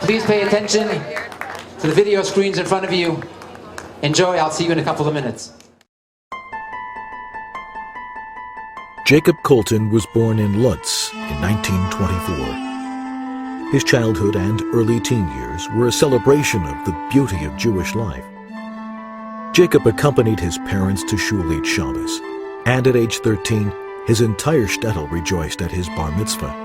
Please pay attention to the video screens in front of you. Enjoy, I'll see you in a couple of minutes. Jacob Kolton was born in Lutz in 1924. His childhood and early teen years were a celebration of the beauty of Jewish life. Jacob accompanied his parents to shul each Shabbos, and at age 13, his entire shtetl rejoiced at his bar mitzvah.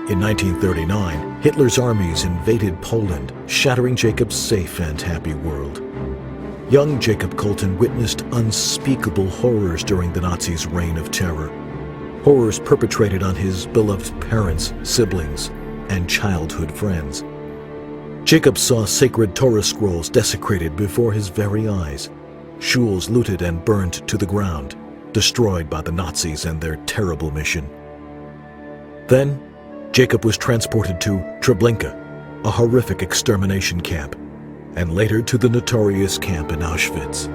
In 1939, Hitler's armies invaded Poland, shattering Jacob's safe and happy world. Young Jacob Kolton witnessed unspeakable horrors during the Nazis' reign of terror. Horrors perpetrated on his beloved parents, siblings, and childhood friends. Jacob saw sacred Torah scrolls desecrated before his very eyes, shuls looted and burned to the ground, destroyed by the Nazis and their terrible mission. Then, Jacob was transported to Treblinka, a horrific extermination camp, and later to the notorious camp in Auschwitz.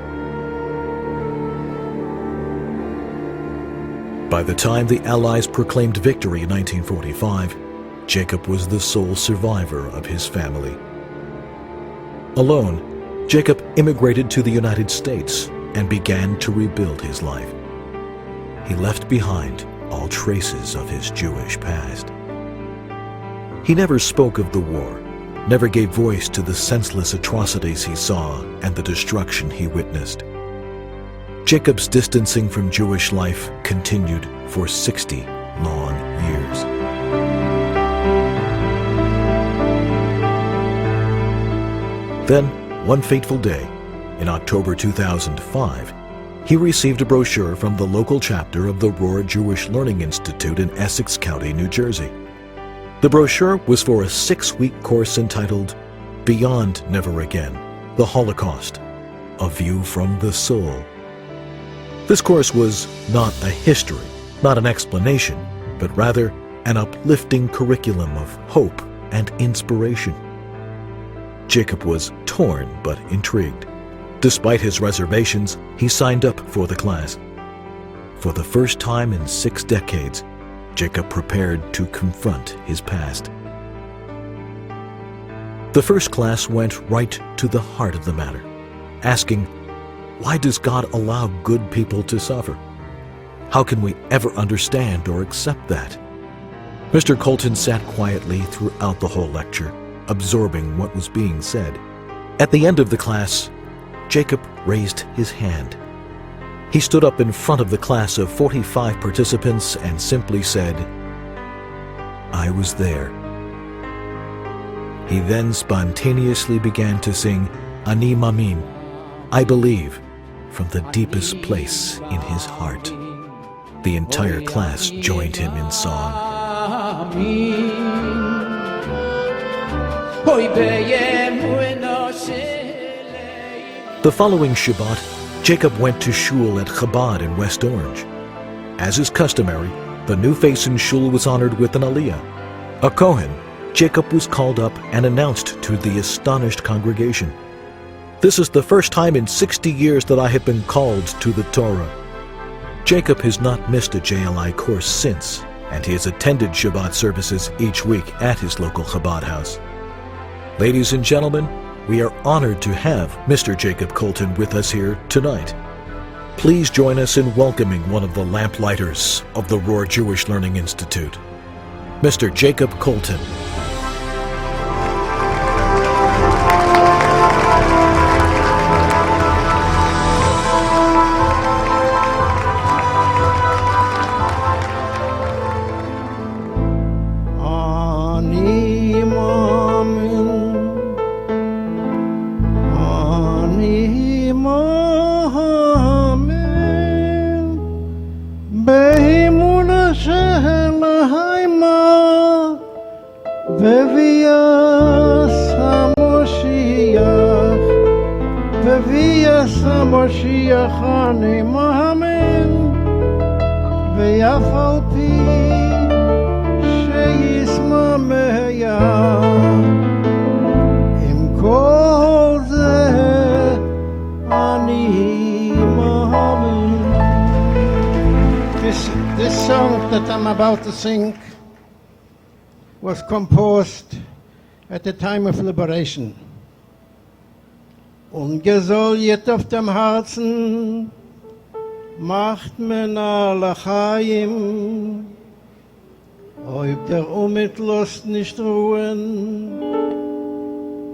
By the time the Allies proclaimed victory in 1945, Jacob was the sole survivor of his family. Alone, Jacob immigrated to the United States and began to rebuild his life. He left behind all traces of his Jewish past. He never spoke of the war, never gave voice to the senseless atrocities he saw and the destruction he witnessed. Jacob's distancing from Jewish life continued for 60 long years. Then, one fateful day, in October 2005, he received a brochure from the local chapter of the Rohr Jewish Learning Institute in Essex County, New Jersey. The brochure was for a 6-week course entitled Beyond Never Again, The Holocaust, A View from the Soul. This course was not a history, not an explanation, but rather an uplifting curriculum of hope and inspiration. Jacob was torn but intrigued. Despite his reservations, he signed up for the class. For the first time in 6 decades, Jacob prepared to confront his past. The first class went right to the heart of the matter, asking, why does God allow good people to suffer? How can we ever understand or accept that? Mr. Kolton sat quietly throughout the whole lecture, absorbing what was being said. At the end of the class, Jacob raised his hand. He stood up in front of the class of 45 participants and simply said, I was there. He then spontaneously began to sing Ani Mamin, I believe, from the deepest place in his heart. The entire class joined him in song. The following Shabbat, Jacob went to shul at Chabad in West Orange. As is customary, the new face in shul was honored with an aliyah. A Kohen, Jacob was called up and announced to the astonished congregation, This is the first time in 60 years that I have been called to the Torah. Jacob has not missed a JLI course since, and he has attended Shabbat services each week at his local Chabad house. Ladies and gentlemen, we are honored to have Mr. Jacob Kolton with us here tonight. Please join us in welcoming one of the lamplighters of the Rohr Jewish Learning Institute, Mr. Jacob Kolton. This song that I'm about to sing was composed at the time of liberation. Ungesoljet auf dem Herzen macht man alle Chaim, ob der mit Lust nicht ruhen,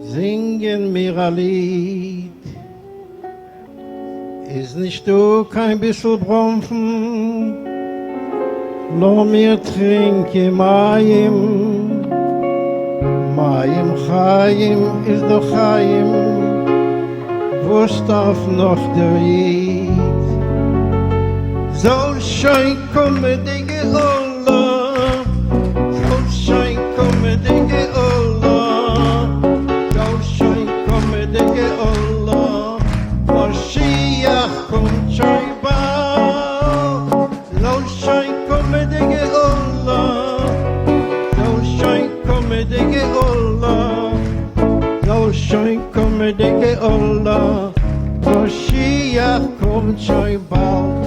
singen mir ein Lied. Ist nicht du kein bisschen Bromfen, lo mir trinke Mayim, Mayim Chaim ist doch Chaim, wo's darf noch der Ried? So schön komme die Geola, so schön komme die Geola, so schön komme die Geola, Moschiach kommt schon bald. So schön komme die Geola, so schön komme die Geola, so schön komme die Geola, Moschiach kommt schon bald.